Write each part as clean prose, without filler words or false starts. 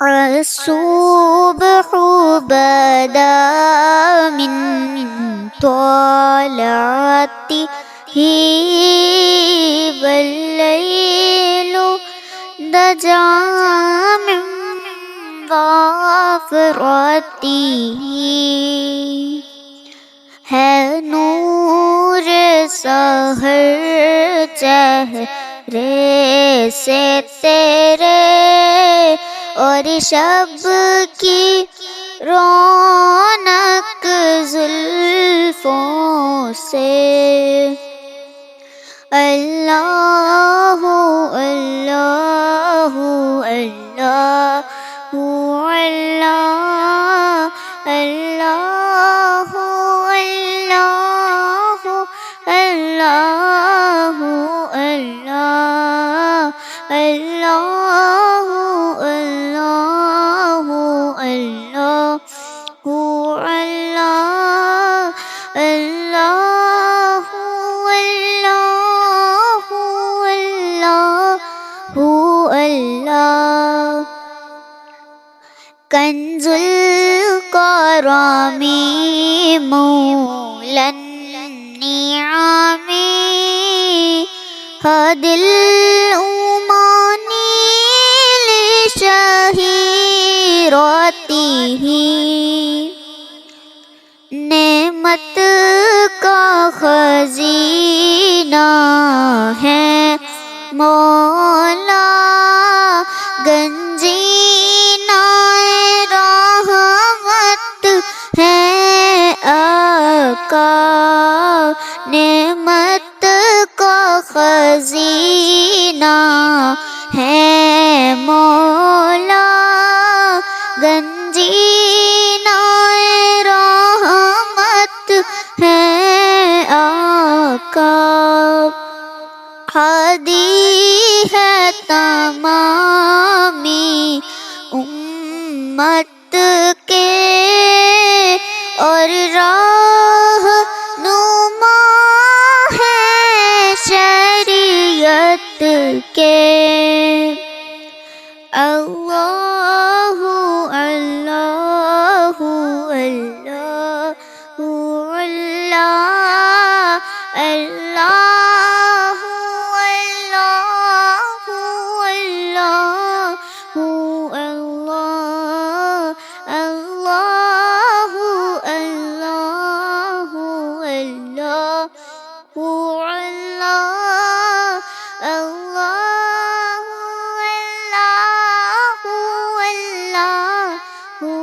الصبح بدا من طلعته والليل دجى من ظفرته है नूर सहर चेहरे से तेरे और शब की रौनक जुल्फों से अल्लाह अल्लाह अल्लाह अल्लाह अल्लाह अल्लाह अल्लाह अल्लाह अल्लाह अल्लाह अल्लाह कंजुल करामी मौलन निआमी हदिल उमानी लिशहीरतिही नेमत का खजीना है मौला गंजीना रहमत है आका नेमत का खजीना है मौला गंजीना रहमत है आका हादी है तमामी उम्मत के और राह नुमा है शरीयत के अल्लाहु अल्लाहु अल्लाहु अल्लाह अल्लाहु अल्लाहु अल्लाह अल्लाहु अल्लाहु अल्लाहु अल्लाह अल्लाहु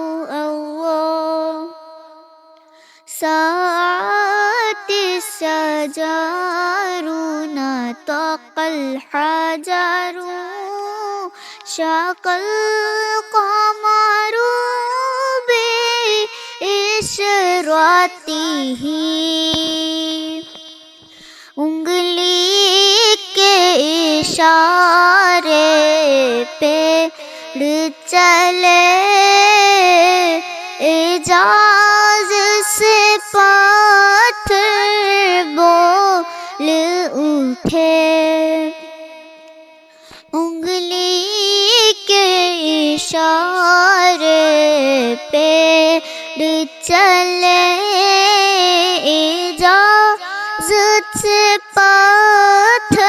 अल्लाह सात सजारू नतक़ल हजारू शक़ल क़मरू बिइशरातिही उंगली के इशारे पे चले एजाज से पत्थर बोल उठे उंगली के इशारे पे चले इजाज़त से पत्थर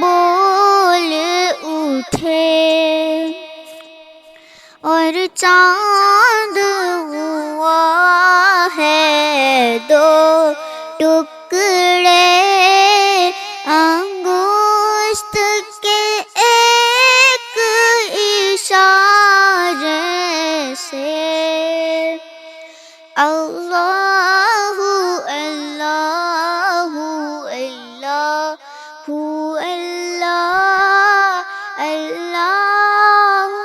बोल उठे और चांद हुआ है दो टुकड़े अंगुष्ठ के एक इशारे से अल्लाहु अल्लाहु अल्लाहु अल्लाह अल्लाहु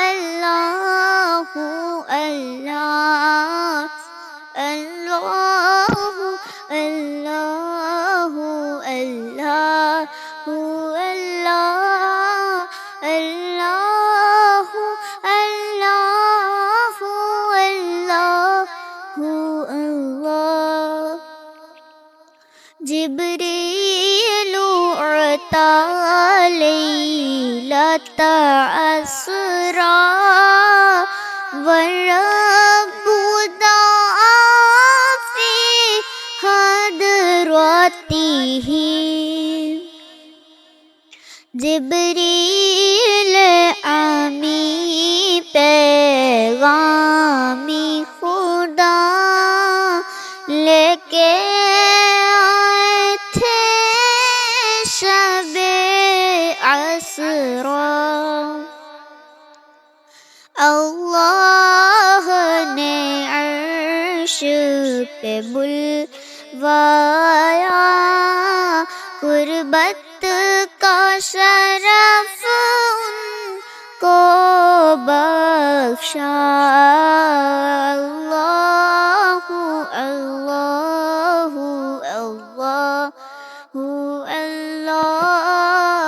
अल्लाहु अल्लाह अल्लाहु अल्लाहु अल्लाहु अल्लाह अल्लाहु أسرى والرب دعا في حضرته जिब्रील आमी पैगामी खुदा लेके आए थे शबे असरा अल्लाह ने अर्श पे बुलवाया कुर्बत का शरफ उनको बख्शा अल्लाहु अल्लाहु अल्लाहु अल्लाह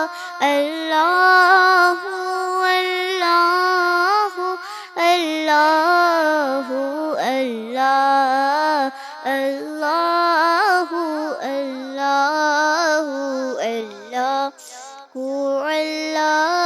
अल्लाहु अल्लाहु अल्लाह अल्लाहु अल्लाहु अल्लाहु अल्लाह